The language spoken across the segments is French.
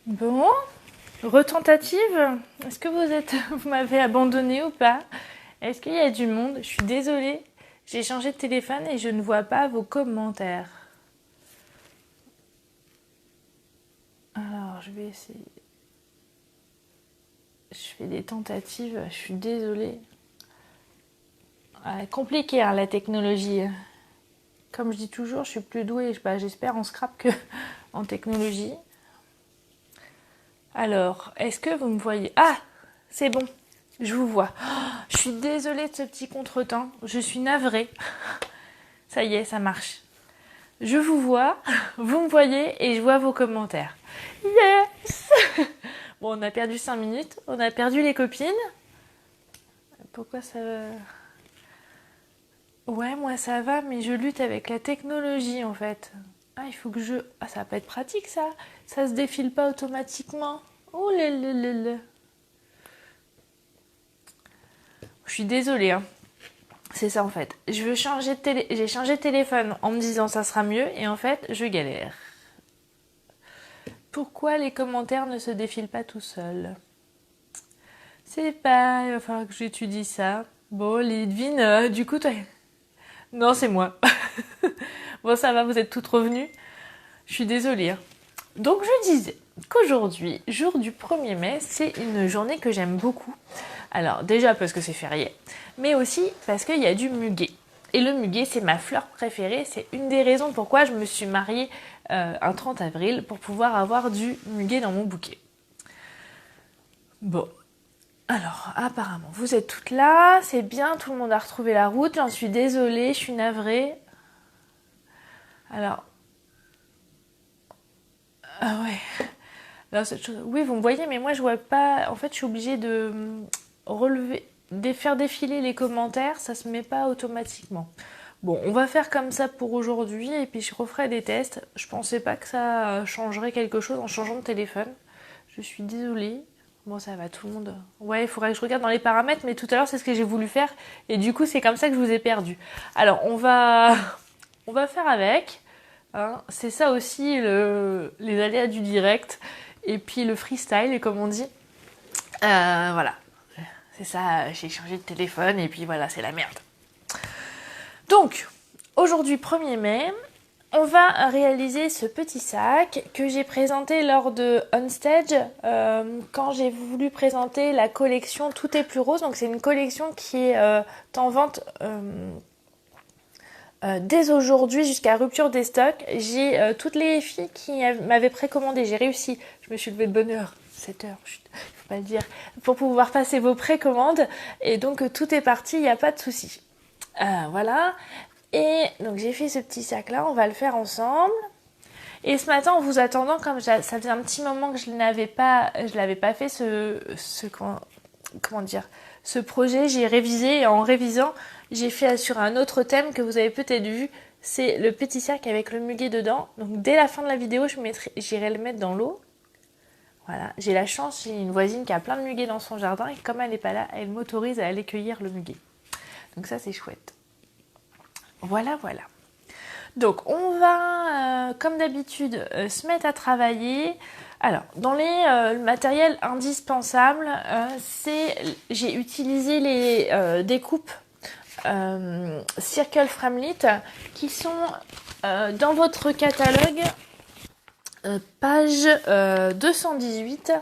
Bon, retentative. Est-ce que vous m'avez abandonné ou pas? Est-ce qu'il y a du monde? Je suis désolée. J'ai changé de téléphone et je ne vois pas vos commentaires. Alors, je vais essayer. Je fais des tentatives. Je suis désolée. Compliqué, hein, la technologie. Comme je dis toujours, je suis plus douée, j'espère, en scrap que en technologie. Alors, est-ce que vous me voyez? Ah, c'est bon, je vous vois. Oh, je suis désolée de ce petit contretemps, je suis navrée. Ça y est, ça marche. Je vous vois, vous me voyez et je vois vos commentaires. Yes. Bon, on a perdu 5 minutes, on a perdu les copines. Pourquoi ça... Ouais, moi ça va, mais je lutte avec la technologie en fait. Ah, il faut que je... Ah, ça va pas être pratique ça. Ça se défile pas automatiquement. Oh là là là là. Je suis désolée, hein. C'est ça en fait. Je veux changer de télé... J'ai changé de téléphone en me disant ça sera mieux et en fait je galère. Pourquoi les commentaires ne se défilent pas tout seuls? C'est pas... Il va falloir que j'étudie ça. Bon, Lidvine, du coup toi... Non, c'est moi. Bon, ça va, vous êtes toutes revenues. Je suis désolée, hein. Donc je disais qu'aujourd'hui, jour du 1er mai, c'est une journée que j'aime beaucoup. Alors déjà parce que c'est férié, mais aussi parce qu'il y a du muguet. Et le muguet, c'est ma fleur préférée. C'est une des raisons pourquoi je me suis mariée un 30 avril pour pouvoir avoir du muguet dans mon bouquet. Bon, alors apparemment vous êtes toutes là, c'est bien, tout le monde a retrouvé la route. J'en suis désolée, je suis navrée. Alors, ah ouais. Alors, cette chose... Oui, vous me voyez, mais moi je vois pas. En fait, je suis obligée de relever, de faire défiler les commentaires, ça se met pas automatiquement. Bon, on va faire comme ça pour aujourd'hui et puis je referai des tests. Je pensais pas que ça changerait quelque chose en changeant de téléphone. Je suis désolée. Bon, ça va, tout le monde. Ouais, il faudrait que je regarde dans les paramètres, mais tout à l'heure c'est ce que j'ai voulu faire et du coup c'est comme ça que je vous ai perdu. Alors, on va faire avec. Hein. C'est ça aussi les aléas du direct. Et puis le freestyle, comme on dit. Voilà. C'est ça, j'ai changé de téléphone et puis voilà, c'est la merde. Donc, aujourd'hui 1er mai, on va réaliser ce petit sac que j'ai présenté lors de Onstage quand j'ai voulu présenter la collection Tout est plus rose. Donc c'est une collection qui est en vente dès aujourd'hui jusqu'à rupture des stocks. J'ai toutes les filles qui m'avaient précommandé, j'ai réussi. Je me suis levée de bonne heure, 7 heures, faut pas le dire, pour pouvoir passer vos précommandes. Et donc tout est parti, il n'y a pas de souci. Voilà. Et donc j'ai fait ce petit sac là, on va le faire ensemble. Et ce matin, en vous attendant, comme ça faisait un petit moment que je l'avais pas fait comment dire, ce projet, j'ai révisé et en révisant, j'ai fait sur un autre thème que vous avez peut-être vu, c'est le petit sac avec le muguet dedans. Donc dès la fin de la vidéo, j'irai le mettre dans l'eau. Voilà, j'ai la chance, j'ai une voisine qui a plein de muguet dans son jardin et comme elle n'est pas là, elle m'autorise à aller cueillir le muguet. Donc ça, c'est chouette. Voilà, voilà. Donc on va, comme d'habitude, se mettre à travailler. Alors, dans le matériel indispensable, j'ai utilisé les découpes Circle Framlit qui sont dans votre catalogue, page 218.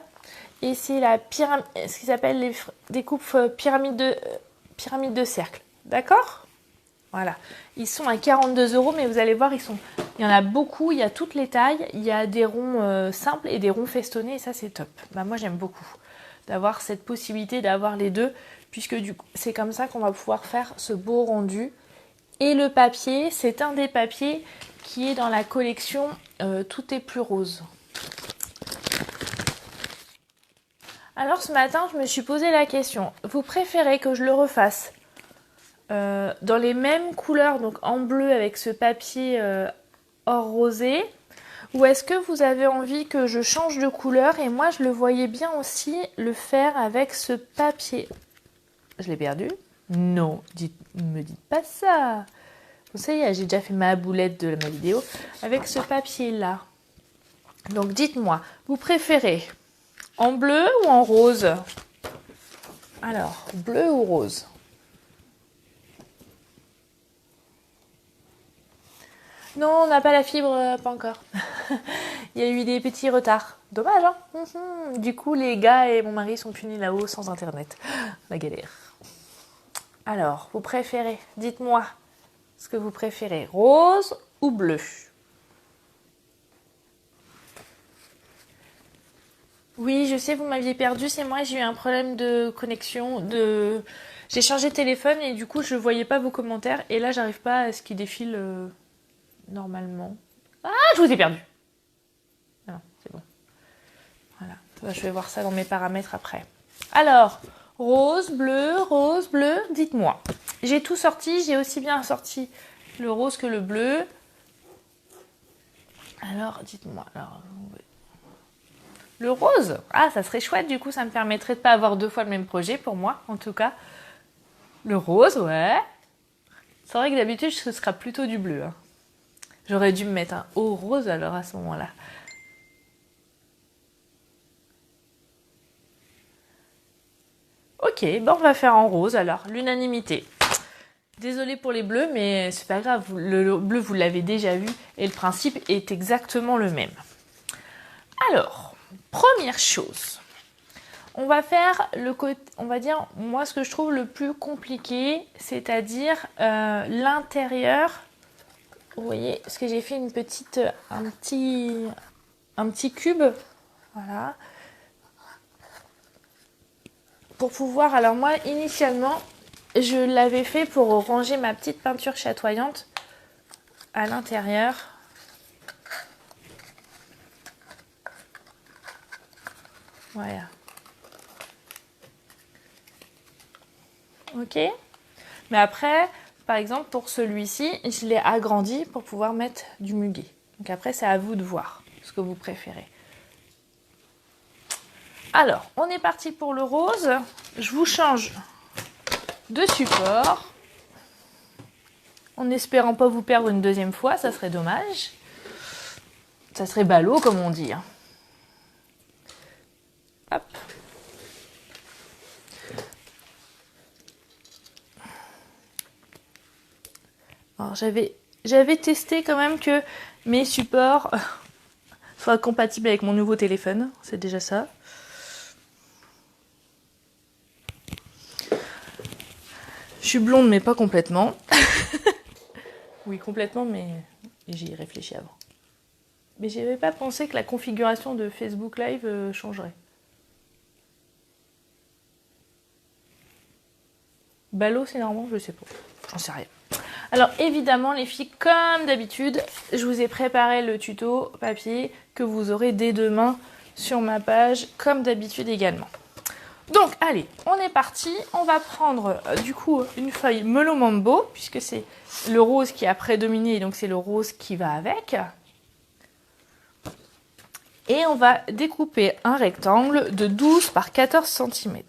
Et c'est ce qui s'appelle les découpes pyramide de cercle. D'accord ? Voilà, ils sont à 42 €, mais vous allez voir, il y en a beaucoup, il y a toutes les tailles, il y a des ronds simples et des ronds festonnés, et ça c'est top. Moi j'aime beaucoup d'avoir cette possibilité d'avoir les deux, puisque du coup c'est comme ça qu'on va pouvoir faire ce beau rendu. Et le papier, c'est un des papiers qui est dans la collection Tout est plus rose. Alors ce matin, je me suis posé la question, vous préférez que je le refasse dans les mêmes couleurs, donc en bleu avec ce papier or rosé, ou est-ce que vous avez envie que je change de couleur? Et moi je le voyais bien aussi le faire avec ce papier. Je l'ai perdu? Non, me dites pas ça. Vous savez, j'ai déjà fait ma boulette de ma vidéo avec ce papier là. Donc dites-moi, vous préférez en bleu ou en rose? Alors, bleu ou rose? Non, on n'a pas la fibre, pas encore. Il y a eu des petits retards. Dommage, hein. Du coup, les gars et mon mari sont punis là-haut sans internet. La galère. Alors, vous préférez, dites-moi ce que vous préférez, rose ou bleu? Oui, je sais, vous m'aviez perdu, c'est moi, j'ai eu un problème de connexion, J'ai changé de téléphone et du coup, je voyais pas vos commentaires et là, j'arrive pas à ce qu'ils défilent normalement. Ah, je vous ai perdu. Non, c'est bon. Voilà, je vais voir ça dans mes paramètres après. Alors, rose, bleu, dites-moi. J'ai tout sorti, j'ai aussi bien sorti le rose que le bleu. Alors, dites-moi. Alors, le rose, ah, ça serait chouette, du coup, ça me permettrait de pas avoir deux fois le même projet, pour moi, en tout cas. Le rose, ouais. C'est vrai que d'habitude, ce sera plutôt du bleu. Hein. J'aurais dû me mettre un haut rose, alors, à ce moment-là. Ok, bon, on va faire en rose, alors, l'unanimité. Désolée pour les bleus, mais c'est pas grave, le bleu, vous l'avez déjà vu, et le principe est exactement le même. Alors, première chose, on va faire le côté, on va dire, moi, ce que je trouve le plus compliqué, c'est-à-dire l'intérieur. Vous voyez, parce que j'ai fait un petit cube, voilà, pour pouvoir. Alors moi, initialement, je l'avais fait pour ranger ma petite peinture chatoyante à l'intérieur. Voilà. Ok. Mais après, par exemple, pour celui-ci, je l'ai agrandi pour pouvoir mettre du muguet. Donc après, c'est à vous de voir ce que vous préférez. Alors, on est parti pour le rose. Je vous change de support. En espérant pas vous perdre une deuxième fois, ça serait dommage. Ça serait ballot, comme on dit. Hop. Alors, j'avais testé quand même que mes supports soient compatibles avec mon nouveau téléphone. C'est déjà ça. Je suis blonde, mais pas complètement. Oui, complètement, mais j'y ai réfléchi avant. Mais j'avais pas pensé que la configuration de Facebook Live changerait. Ballot, c'est normal, je sais pas. J'en sais rien. Alors évidemment les filles, comme d'habitude, je vous ai préparé le tuto papier que vous aurez dès demain sur ma page, comme d'habitude également. Donc allez, on est parti. On va prendre du coup une feuille Melon Mambo, puisque c'est le rose qui a prédominé, donc c'est le rose qui va avec. Et on va découper un rectangle de 12 par 14 cm.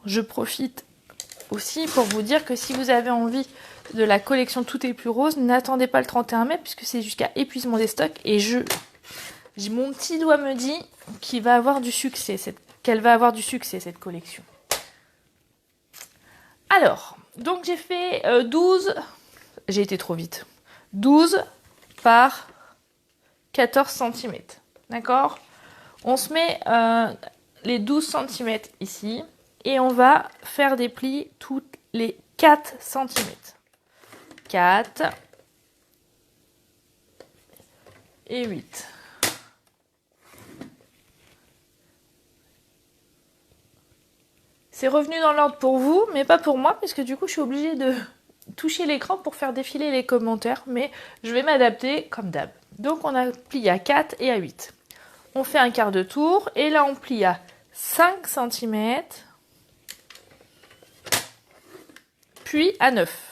Je profite aussi pour vous dire que si vous avez envie de la collection Tout est plus rose, n'attendez pas le 31 mai puisque c'est jusqu'à épuisement des stocks et mon petit doigt me dit qu'elle va avoir du succès cette collection. Alors, donc j'ai fait 12, j'ai été trop vite, 12 par 14 cm, d'accord? On se met les 12 cm ici et on va faire des plis toutes les 4 cm. 4 et 8. C'est revenu dans l'ordre pour vous, mais pas pour moi, parce que du coup, je suis obligée de toucher l'écran pour faire défiler les commentaires, mais je vais m'adapter comme d'hab. Donc, on a plié à 4 et à 8. On fait un quart de tour, et là, on plie à 5 cm, puis à 9.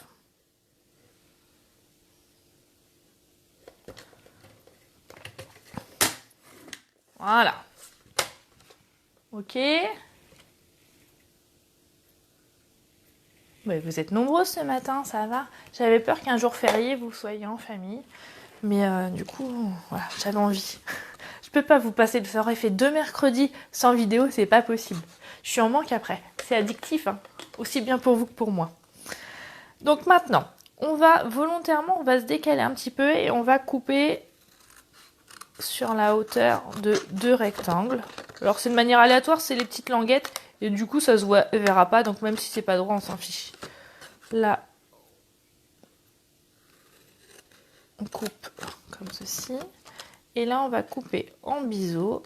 Voilà. Ok. Ouais, vous êtes nombreuses ce matin, ça va. J'avais peur qu'un jour férié, vous soyez en famille. Mais du coup, voilà, j'avais envie peux pas vous passer, ça aurait fait 2 mercredis sans vidéo, c'est pas possible. Je suis en manque après. C'est addictif, hein, aussi bien pour vous que pour moi. Donc maintenant, on va se décaler un petit peu et on va couper sur la hauteur de 2 rectangles. Alors c'est de manière aléatoire, c'est les petites languettes et du coup ça se verra pas, donc même si c'est pas droit, on s'en fiche. Là, on coupe comme ceci. Et là, on va couper en biseau.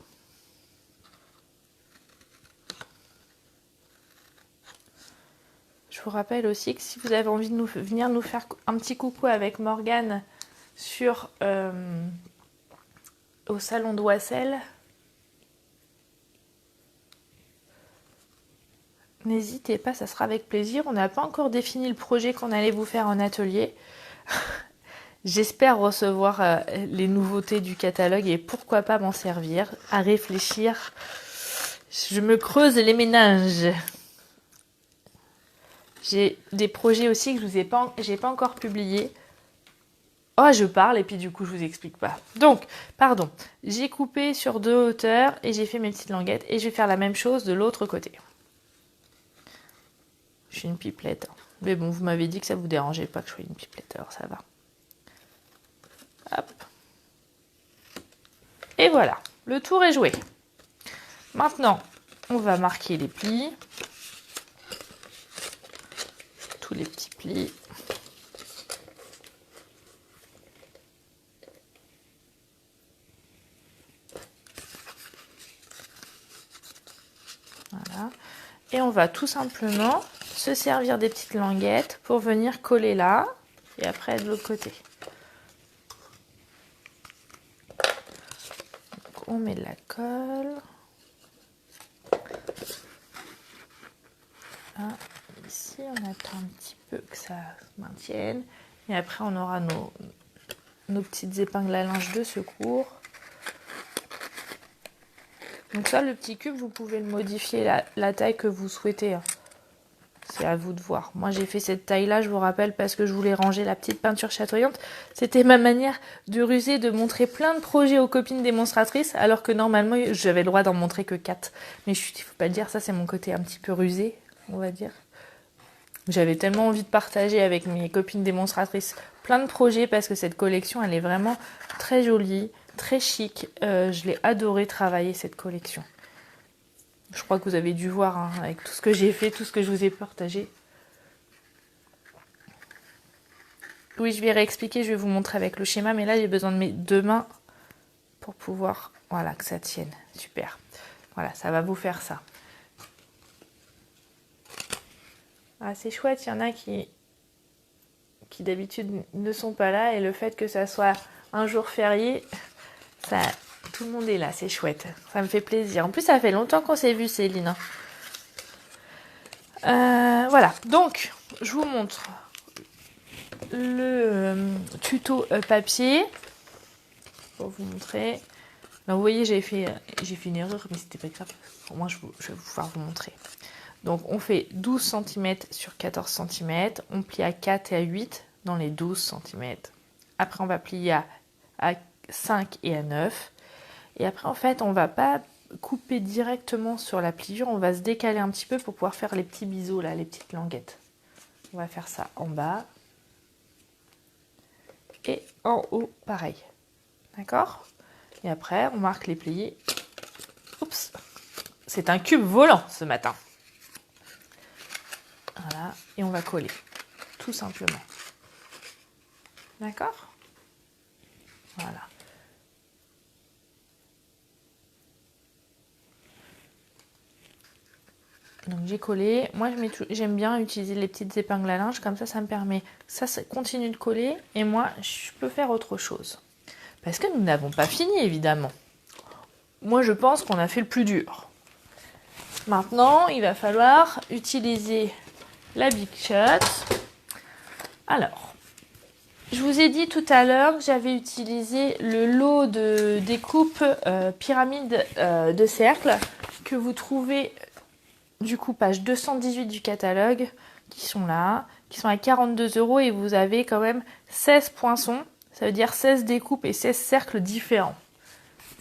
Je vous rappelle aussi que si vous avez envie de venir nous faire un petit coucou avec Morgane au salon de Wassel, n'hésitez pas, ça sera avec plaisir. On n'a pas encore défini le projet qu'on allait vous faire en atelier. J'espère recevoir les nouveautés du catalogue et pourquoi pas m'en servir, à réfléchir. Je me creuse les méninges. J'ai des projets aussi que j'ai pas encore publiés. Oh, je parle et puis du coup, je vous explique pas. Donc, pardon, j'ai coupé sur 2 hauteurs et j'ai fait mes petites languettes et je vais faire la même chose de l'autre côté. Je suis une pipelette. Mais bon, vous m'avez dit que ça vous dérangeait pas que je sois une pipelette, alors ça va. Hop. Et voilà, le tour est joué. Maintenant, on va marquer les plis. Tous les petits plis. Voilà. Et on va tout simplement se servir des petites languettes pour venir coller là et après de l'autre côté. Donc, on met de la colle. Là, ici, on attend un petit peu que ça se maintienne. Et après, on aura nos petites épingles à linge de secours. Donc ça, le petit cube, vous pouvez le modifier la taille que vous souhaitez. Hein. C'est à vous de voir. Moi, j'ai fait cette taille-là, je vous rappelle, parce que je voulais ranger la petite peinture chatoyante. C'était ma manière de ruser, de montrer plein de projets aux copines démonstratrices, alors que normalement, j'avais le droit d'en montrer que 4. Mais il ne faut pas dire, ça c'est mon côté un petit peu rusé, on va dire. J'avais tellement envie de partager avec mes copines démonstratrices plein de projets, parce que cette collection, elle est vraiment très jolie, très chic. Je l'ai adoré travailler cette collection. Je crois que vous avez dû voir hein, avec tout ce que j'ai fait, tout ce que je vous ai partagé. Oui, je vais réexpliquer, je vais vous montrer avec le schéma, mais là j'ai besoin de mes 2 mains pour pouvoir, voilà, que ça tienne. Super. Voilà, ça va vous faire ça. Ah, c'est chouette, il y en a qui d'habitude ne sont pas là et le fait que ça soit un jour férié, ça, tout le monde est là, c'est chouette. Ça me fait plaisir. En plus, ça fait longtemps qu'on s'est vu, Céline. Voilà, donc je vous montre le tuto papier pour vous montrer. Là, vous voyez, j'ai fait une erreur, mais c'était pas grave. Pour moi, je vais pouvoir vous montrer. Donc, on fait 12 cm sur 14 cm. On plie à 4 et à 8 dans les 12 cm. Après, on va plier à 5 et à 9. Et après, en fait, on va pas couper directement sur la pliure. On va se décaler un petit peu pour pouvoir faire les petits biseaux, là, les petites languettes. On va faire ça en bas. Et en haut, pareil. D'accord ? Et après, on marque les plis. Oups ! C'est un cube volant ce matin. Voilà, et on va coller, tout simplement. D'accord ? Voilà. Donc j'ai collé. Moi, j'aime bien utiliser les petites épingles à linge, comme ça me permet, ça continue de coller, et moi, je peux faire autre chose. Parce que nous n'avons pas fini, évidemment. Moi, je pense qu'on a fait le plus dur. Maintenant, il va falloir utiliser la Big Shot. Alors, je vous ai dit tout à l'heure que j'avais utilisé le lot de découpe pyramide de cercle que vous trouvez du coup page 218 du catalogue, qui sont là, qui sont à 42 € et vous avez quand même 16 poinçons, ça veut dire 16 découpes et 16 cercles différents.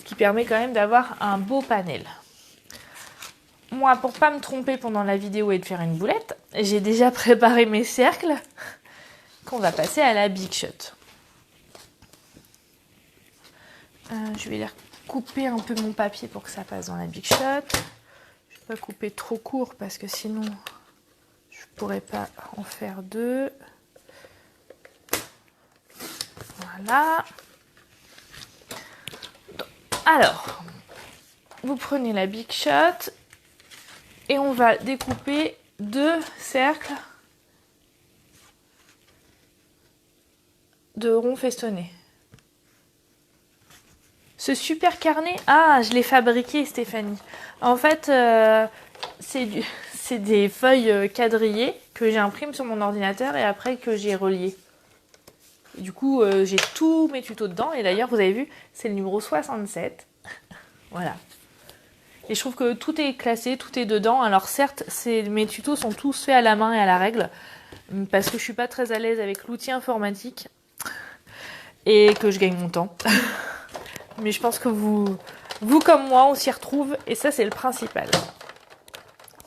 ce qui permet quand même d'avoir un beau panel. Moi, pour pas me tromper pendant la vidéo et de faire une boulette, j'ai déjà préparé mes cercles qu'on va passer à la Big Shot. Je vais les couper un peu mon papier pour que ça passe dans la Big Shot. Je vais pas couper trop court parce que sinon je pourrais pas en faire deux. Voilà. Alors, vous prenez la Big Shot et on va découper deux cercles de ronds festonnés. Ce super carnet, ah, je l'ai fabriqué, Stéphanie. En fait, c'est des feuilles quadrillées que j'imprime sur mon ordinateur et après que j'ai relié. Et du coup, j'ai tous mes tutos dedans. Et d'ailleurs, vous avez vu, c'est le numéro 67. Voilà. Et je trouve que tout est classé, tout est dedans. Alors certes, mes tutos sont tous faits à la main et à la règle. Parce que je suis pas très à l'aise avec l'outil informatique. Et que je gagne mon temps. Mais je pense que vous comme moi, on s'y retrouve. Et ça, c'est le principal.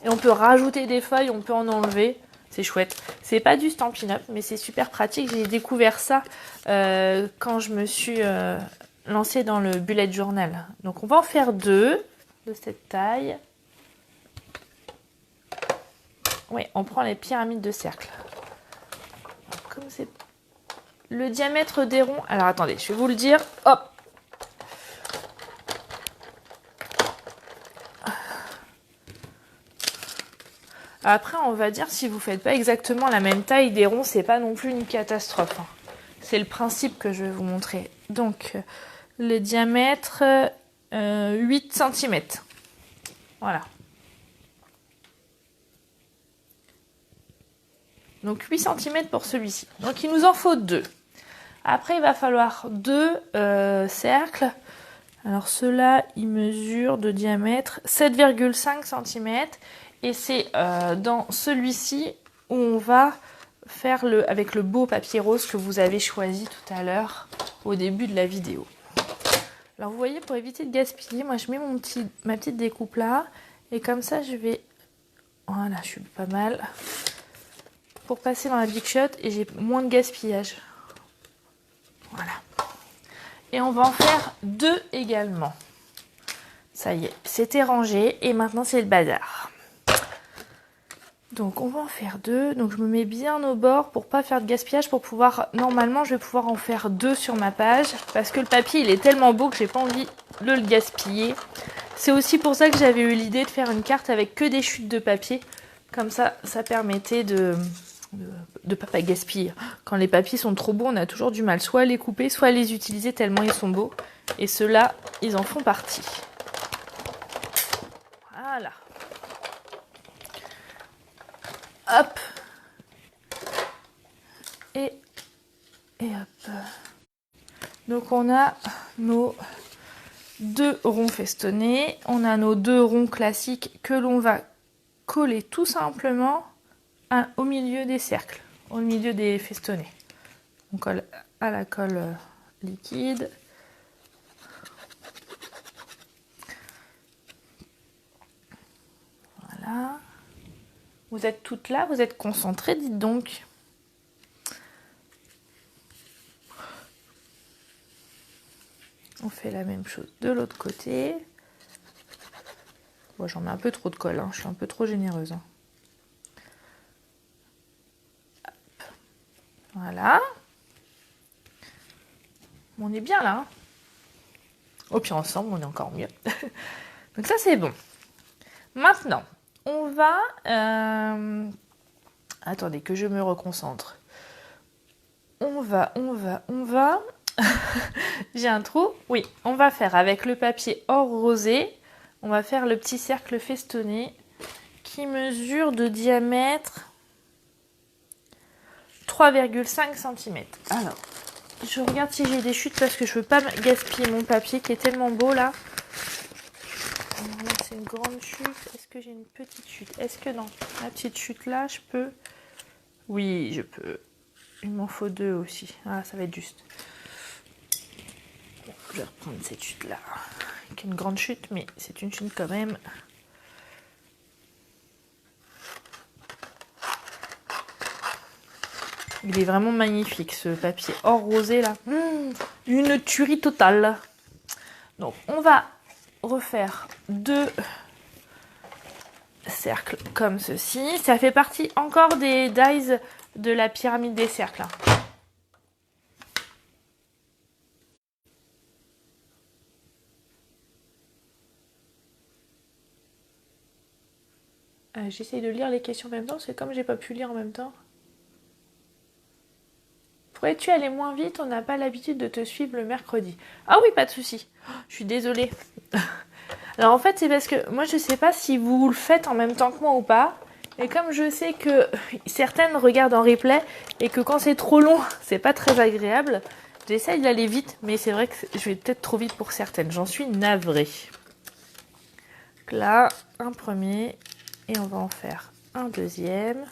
Et on peut rajouter des feuilles, on peut en enlever. C'est chouette. C'est pas du Stampin' Up, mais c'est super pratique. J'ai découvert ça quand je me suis lancée dans le bullet journal. Donc on va en faire deux de cette taille. Oui, on prend les pyramides de cercle. Comme c'est le diamètre des ronds. Alors attendez, je vais vous le dire. Hop. Après, on va dire, si vous ne faites pas exactement la même taille des ronds, c'est pas non plus une catastrophe. C'est le principe que je vais vous montrer. Donc, le diamètre, 8 cm. Voilà. Donc, 8 cm pour celui-ci. Donc, il nous en faut deux. Après, il va falloir deux cercles. Alors, ceux-là, ils mesurent de diamètre 7,5 cm. Et c'est dans celui-ci où on va faire avec le beau papier rose que vous avez choisi tout à l'heure au début de la vidéo. Alors vous voyez, pour éviter de gaspiller, moi je mets ma petite découpe là. Et comme ça je vais... Voilà, je suis pas mal. Pour passer dans la Big Shot et j'ai moins de gaspillage. Voilà. Et on va en faire deux également. Ça y est, c'était rangé et maintenant c'est le bazar. Donc on va en faire deux. Donc je me mets bien au bord pour pas faire de gaspillage, pour pouvoir... Normalement je vais pouvoir en faire deux sur ma page parce que le papier il est tellement beau que j'ai pas envie de le gaspiller. C'est aussi pour ça que j'avais eu l'idée de faire une carte avec que des chutes de papier. Comme ça, ça permettait de pas gaspiller. Quand les papiers sont trop beaux, on a toujours du mal soit à les couper, soit à les utiliser tellement ils sont beaux. Et ceux-là, ils en font partie. Voilà. Hop. Et hop. Donc on a nos deux ronds festonnés. On a nos deux ronds classiques que l'on va coller tout simplement au milieu des cercles, au milieu des festonnés. On colle à la colle liquide. Voilà. Vous êtes toutes là, vous êtes concentrées, dites donc. On fait la même chose de l'autre côté. Bon, j'en mets un peu trop de colle, hein. Je suis un peu trop généreuse. Hein. Voilà. On est bien là. Hein. Oh, puis ensemble, on est encore mieux. Donc ça, c'est bon. Maintenant, on va... Attendez, que je me reconcentre. On va... J'ai un trou. Oui, on va faire avec le papier or rosé. On va faire le petit cercle festonné qui mesure de diamètre 3,5 cm. Alors, je regarde si j'ai des chutes parce que je veux pas gaspiller mon papier qui est tellement beau là. Là, c'est une grande chute. Est-ce que j'ai une petite chute? Est-ce que dans la petite chute là, je peux? Oui, je peux. Il m'en faut deux aussi. Ah, ça va être juste. Je vais reprendre cette chute-là, qui est une grande chute, mais c'est une chute quand même. Il est vraiment magnifique, ce papier or rosé là. Une tuerie totale. Donc, on va refaire 2 cercles comme ceci. Ça fait partie encore des dies de la pyramide des cercles. J'essaye de lire les questions en même temps, c'est comme j'ai pas pu lire en même temps. Pourrais-tu aller moins vite? On n'a pas l'habitude de te suivre le mercredi. Ah oui, pas de souci. Je suis désolée. Alors en fait, c'est parce que moi, je sais pas si vous le faites en même temps que moi ou pas. Et comme je sais que certaines regardent en replay et que quand c'est trop long, c'est pas très agréable, j'essaye d'aller vite, mais c'est vrai que je vais peut-être trop vite pour certaines. J'en suis navrée. Donc là, un premier et on va en faire un deuxième.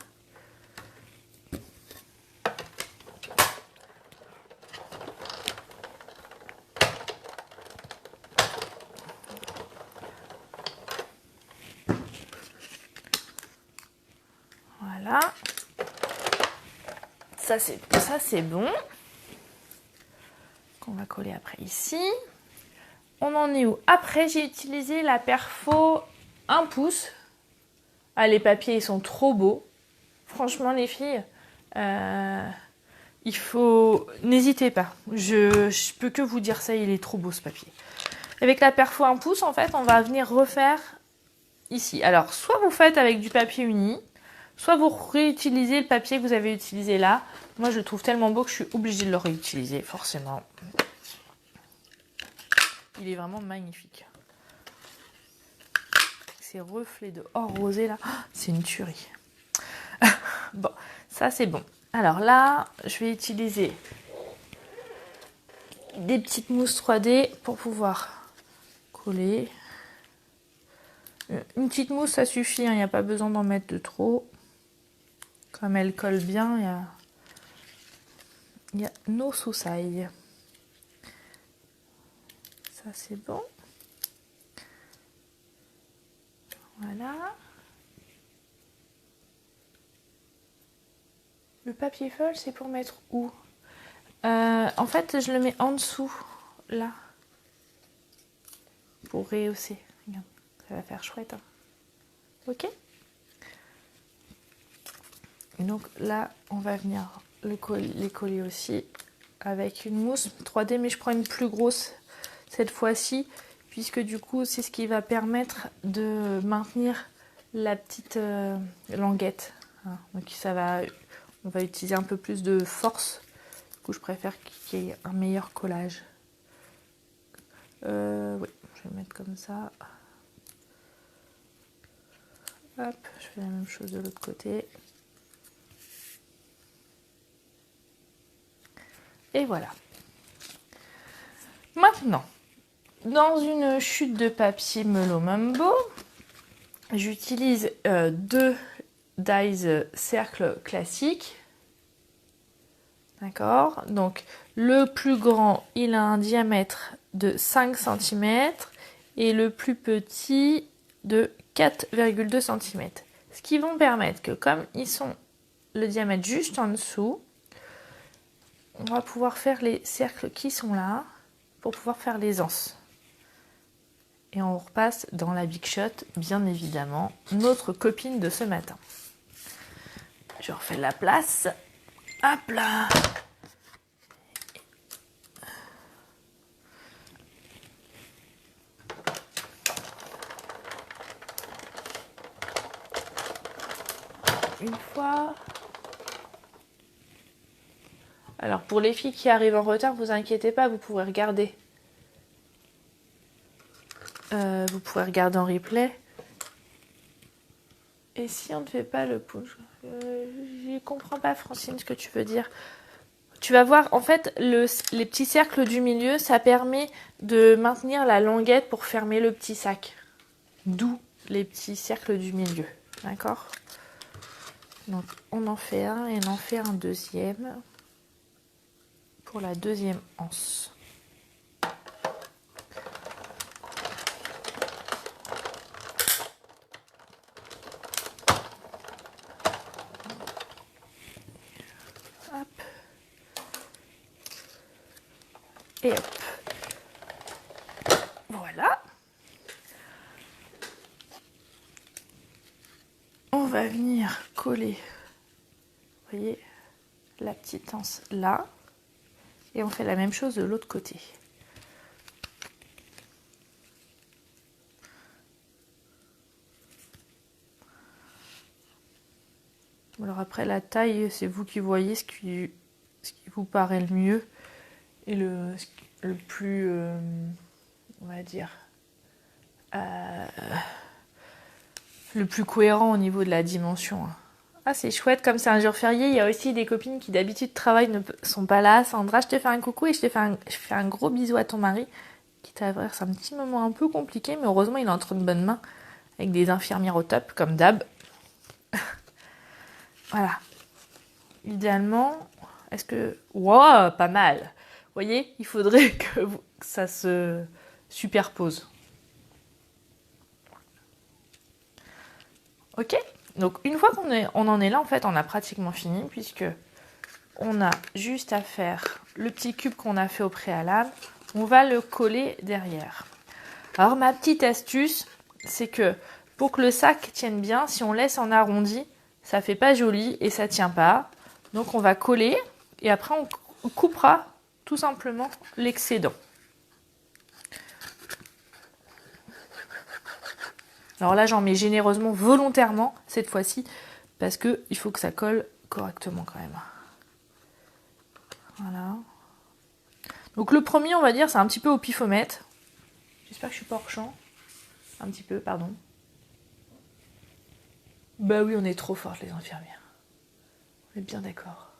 Voilà. Ça c'est bon. Qu'on va coller après ici. On en est où? Après, j'ai utilisé la perfo 1 pouce. Ah, les papiers, ils sont trop beaux. Franchement, les filles, il faut... N'hésitez pas. Je peux que vous dire ça, il est trop beau ce papier. Avec la perfo 1 pouce, en fait, on va venir refaire ici. Alors, soit vous faites avec du papier uni, soit vous réutilisez le papier que vous avez utilisé là. Moi, je le trouve tellement beau que je suis obligée de le réutiliser, forcément. Il est vraiment magnifique. Ces reflets de or rosé là, c'est une tuerie. Bon, ça c'est bon. Alors là, je vais utiliser des petites mousses 3D pour pouvoir coller. Une petite mousse, ça suffit, il n'y a pas besoin d'en mettre de trop. Comme elle colle bien, il y a nos sousailles. Ça c'est bon. Voilà. Le papier feuille, c'est pour mettre où? En fait, je le mets en dessous, là. Pour rehausser. Regarde, ça va faire chouette. Hein. Ok? Et donc là, on va venir les coller aussi avec une mousse 3D, mais je prends une plus grosse cette fois-ci, puisque du coup, c'est ce qui va permettre de maintenir la petite languette. Hein. Donc on va utiliser un peu plus de force. Du coup, je préfère qu'il y ait un meilleur collage. Oui, je vais le mettre comme ça. Hop, je fais la même chose de l'autre côté. Et voilà. Maintenant, dans une chute de papier Mellow Mambo, j'utilise 2 dies cercle classiques. D'accord? Donc, le plus grand, il a un diamètre de 5 cm et le plus petit de 4,2 cm. Ce qui vont permettre que, comme ils sont le diamètre juste en dessous, on va pouvoir faire les cercles qui sont là pour pouvoir faire les anses. Et on repasse dans la Big Shot, bien évidemment, notre copine de ce matin. Je refais la place. Hop là! Une fois. Alors pour les filles qui arrivent en retard, vous inquiétez pas, vous pourrez regarder. Vous pouvez regarder en replay. Et si on ne fait pas le push, je comprends pas, Francine, ce que tu veux dire. Tu vas voir, en fait, les petits cercles du milieu, ça permet de maintenir la languette pour fermer le petit sac. D'où les petits cercles du milieu. D'accord? Donc, on en fait un et on en fait un deuxième pour la deuxième anse. Et hop. Voilà. On va venir coller, vous voyez, la petite anse là. Et on fait la même chose de l'autre côté. Alors après la taille, c'est vous qui voyez ce qui vous paraît le mieux et le plus, on va dire, le plus cohérent au niveau de la dimension. Ah, c'est chouette, comme c'est un jour férié, il y a aussi des copines qui d'habitude travaillent, ne sont pas là. Sandra, je te fais un coucou et je fais un gros bisou à ton mari qui traverse un petit moment un peu compliqué, mais heureusement il est entre de bonnes mains avec des infirmières au top, comme d'hab. Voilà. Idéalement, est-ce que... Wow, pas mal. Vous voyez, il faudrait que ça se superpose. Ok, donc une fois on en est là, en fait, on a pratiquement fini, puisque on a juste à faire le petit cube qu'on a fait au préalable. On va le coller derrière. Alors ma petite astuce, c'est que pour que le sac tienne bien, si on laisse en arrondi, ça fait pas joli et ça tient pas. Donc on va coller et après on coupera tout simplement l'excédent. Alors là, j'en mets généreusement, volontairement, cette fois-ci, parce qu'il faut que ça colle correctement quand même. Voilà. Donc le premier, on va dire, c'est un petit peu au pifomètre. J'espère que je suis pas hors champ. Un petit peu, pardon. Bah oui, on est trop fortes, les infirmières. On est bien d'accord.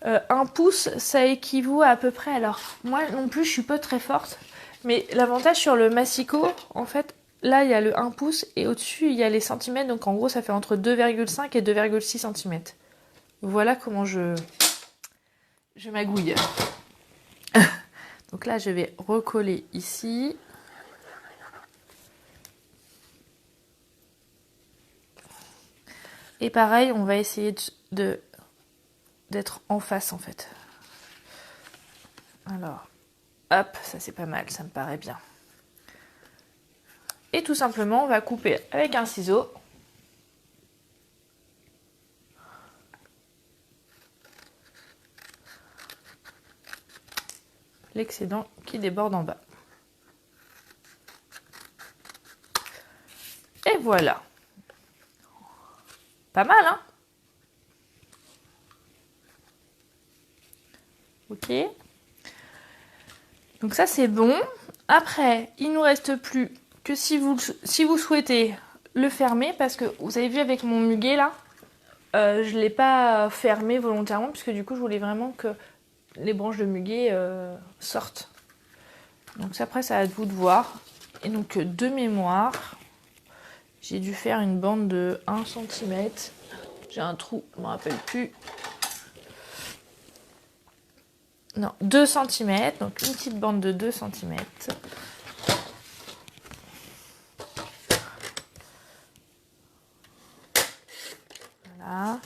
1 pouce, ça équivaut à peu près... Alors, moi non plus, je suis pas très forte. Mais l'avantage sur le massicot, en fait, là, il y a le 1 pouce et au-dessus, il y a les centimètres. Donc, en gros, ça fait entre 2,5 et 2,6 cm. Voilà comment je magouille. Donc là, je vais recoller ici. Et pareil, on va essayer d'être en face, en fait. Alors, hop, ça c'est pas mal, ça me paraît bien. Et tout simplement, on va couper avec un ciseau. L'excédent qui déborde en bas. Et voilà. Pas mal, hein? Ok. Donc ça, c'est bon. Après, il ne nous reste plus que si vous souhaitez le fermer, parce que vous avez vu avec mon muguet là, je ne l'ai pas fermé volontairement, puisque du coup, je voulais vraiment que les branches de muguet sortent. Donc ça, après, c'est à vous de voir. Et donc, de mémoire, j'ai dû faire une bande de 1 cm. J'ai un trou, je ne me rappelle plus. Non, 2 cm, donc une petite bande de 2 cm. Voilà.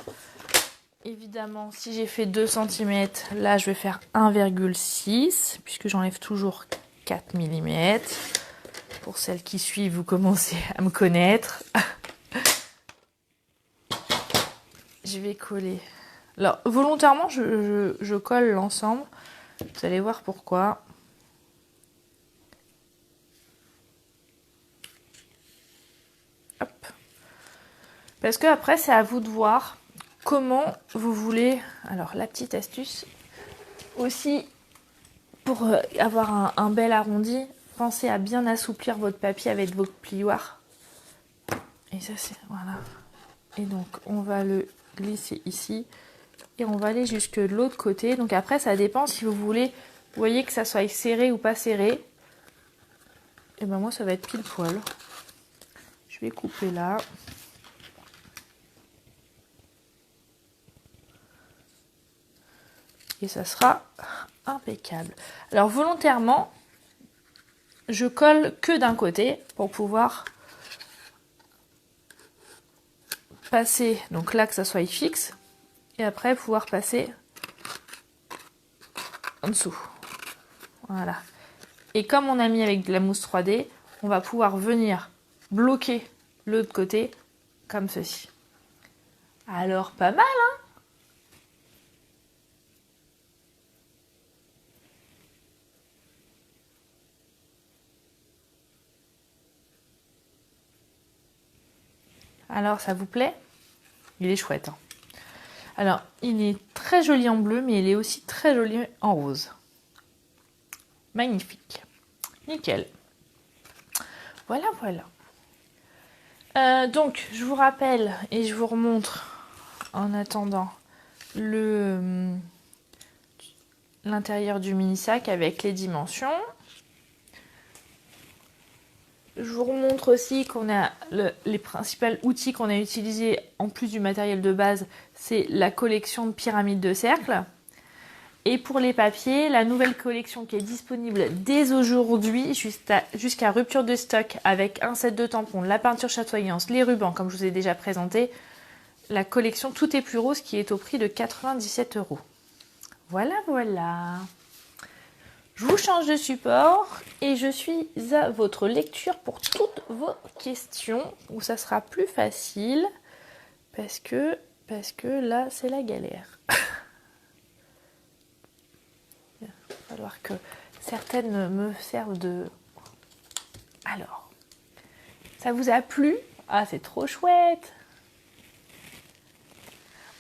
Évidemment, si j'ai fait 2 cm, là je vais faire 1,6 puisque j'enlève toujours 4 mm. Pour celles qui suivent, vous commencez à me connaître. Je vais coller. Alors, volontairement, je colle l'ensemble. Vous allez voir pourquoi. Hop. Parce que après, c'est à vous de voir comment vous voulez. Alors, la petite astuce aussi, pour avoir un bel arrondi, pensez à bien assouplir votre papier avec votre plioir. Et ça, c'est... Voilà. Et donc, on va le glisser ici. Et on va aller jusque de l'autre côté. Donc après, ça dépend si vous voulez, vous voyez que ça soit serré ou pas serré. Et ben moi, ça va être pile poil. Je vais couper là. Et ça sera impeccable. Alors volontairement, je colle que d'un côté pour pouvoir passer, donc là que ça soit fixe. Et après pouvoir passer en dessous. Voilà. Et comme on a mis avec de la mousse 3D, on va pouvoir venir bloquer l'autre côté comme ceci. Alors, pas mal, hein? Alors, ça vous plaît? Il est chouette, hein? Alors, il est très joli en bleu, mais il est aussi très joli en rose. Magnifique. Nickel. Voilà, voilà. Donc, je vous rappelle et je vous remontre en attendant l'intérieur du mini sac avec les dimensions. Je vous remontre aussi qu'on a les principaux outils qu'on a utilisés en plus du matériel de base, c'est la collection de pyramides de cercle. Et pour les papiers, la nouvelle collection qui est disponible dès aujourd'hui jusqu'à rupture de stock avec un set de tampons, la peinture chatoyance, les rubans comme je vous ai déjà présenté, la collection Tout est plus rose qui est au prix de 97 €. Voilà, voilà. Je vous change de support et je suis à votre lecture pour toutes vos questions où ça sera plus facile parce que là c'est la galère. Il va falloir que certaines me servent de... Alors, ça vous a plu? Ah, c'est trop chouette!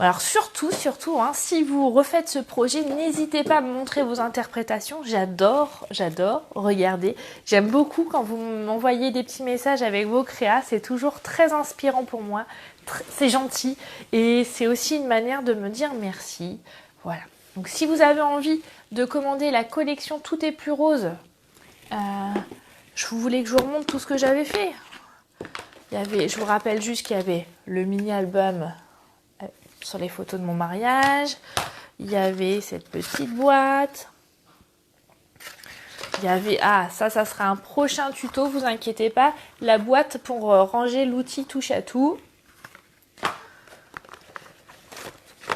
Alors surtout, hein, si vous refaites ce projet, n'hésitez pas à me montrer vos interprétations. J'adore regarder. J'aime beaucoup quand vous m'envoyez des petits messages avec vos créas. C'est toujours très inspirant pour moi. C'est gentil. Et c'est aussi une manière de me dire merci. Voilà. Donc si vous avez envie de commander la collection Tout est plus rose, je voulais que je vous remonte tout ce que j'avais fait. Je vous rappelle juste qu'il y avait le mini-album sur les photos de mon mariage, il y avait cette petite boîte, il y avait, ça sera un prochain tuto, vous inquiétez pas, la boîte pour ranger l'outil touche à tout.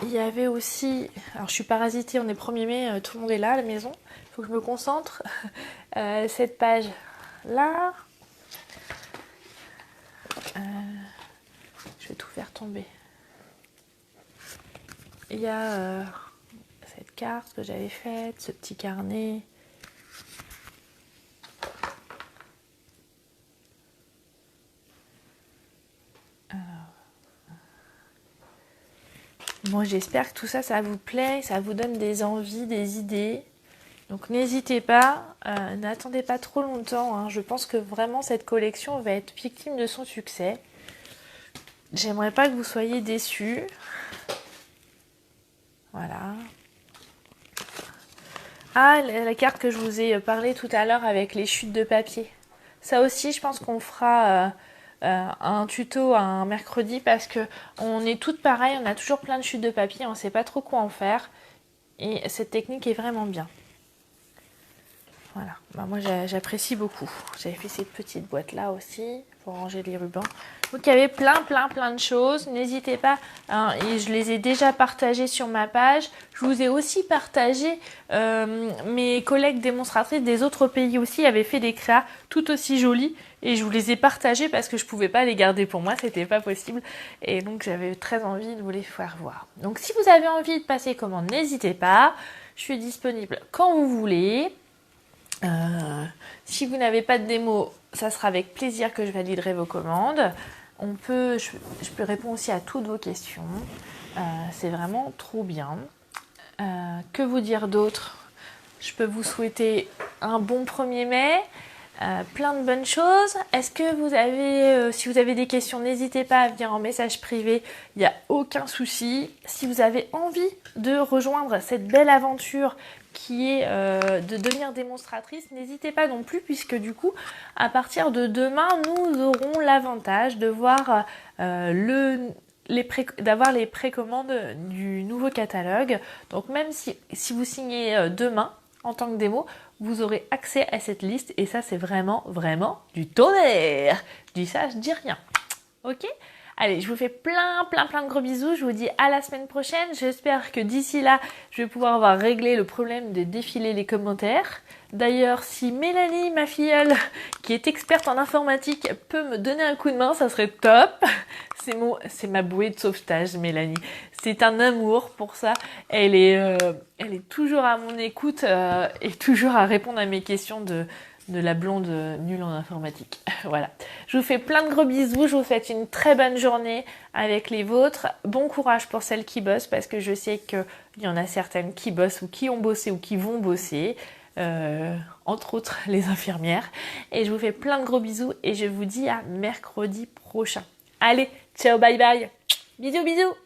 Il y avait aussi, alors je suis parasitée, on est 1er mai, tout le monde est là à la maison, il faut que je me concentre, cette page là, je vais tout faire tomber. Il y a cette carte que j'avais faite, ce petit carnet. Bon, j'espère que tout ça, ça vous plaît, ça vous donne des envies, des idées. Donc n'hésitez pas, n'attendez pas trop longtemps, hein. Je pense que vraiment cette collection va être victime de son succès. J'aimerais pas que vous soyez déçus. Voilà. La carte que je vous ai parlé tout à l'heure avec les chutes de papier. Ça aussi, je pense qu'on fera un tuto un mercredi parce que on est toutes pareilles, on a toujours plein de chutes de papier, on ne sait pas trop quoi en faire. Et cette technique est vraiment bien. Voilà, moi j'apprécie beaucoup. J'avais fait cette petite boîte là aussi pour ranger les rubans. Donc il y avait plein de choses. N'hésitez pas, hein, et je les ai déjà partagées sur ma page. Je vous ai aussi partagé mes collègues démonstratrices des autres pays aussi avaient fait des créas tout aussi jolis. Et je vous les ai partagées parce que je ne pouvais pas les garder pour moi, c'était pas possible. Et donc j'avais très envie de vous les faire voir. Donc si vous avez envie de passer commande, n'hésitez pas. Je suis disponible quand vous voulez. Si vous n'avez pas de démo, ça sera avec plaisir que je validerai vos commandes. Je peux répondre aussi à toutes vos questions. C'est vraiment trop bien. Que vous dire d'autre? Je peux vous souhaiter un bon 1er mai. Plein de bonnes choses. Est-ce que vous avez, si vous avez des questions, n'hésitez pas à venir en message privé. Il n'y a aucun souci. Si vous avez envie de rejoindre cette belle aventure qui est de devenir démonstratrice, n'hésitez pas non plus puisque du coup, à partir de demain, nous aurons l'avantage de voir d'avoir les précommandes du nouveau catalogue. Donc même si vous signez demain en tant que démo, vous aurez accès à cette liste et ça c'est vraiment du tonnerre. Je dis ça, je dis rien. Ok? Allez, je vous fais plein de gros bisous. Je vous dis à la semaine prochaine. J'espère que d'ici là, je vais pouvoir avoir réglé le problème de défiler les commentaires. D'ailleurs, si Mélanie, ma filleule, qui est experte en informatique, peut me donner un coup de main, ça serait top. C'est ma bouée de sauvetage, Mélanie. C'est un amour pour ça. Elle est toujours à mon écoute et toujours à répondre à mes questions de la blonde nulle en informatique. Voilà. Je vous fais plein de gros bisous. Je vous souhaite une très bonne journée avec les vôtres. Bon courage pour celles qui bossent parce que je sais qu'il y en a certaines qui bossent ou qui ont bossé ou qui vont bosser. Entre autres les infirmières. Et je vous fais plein de gros bisous et je vous dis à mercredi prochain. Allez, ciao, bye bye. Bisous, bisous.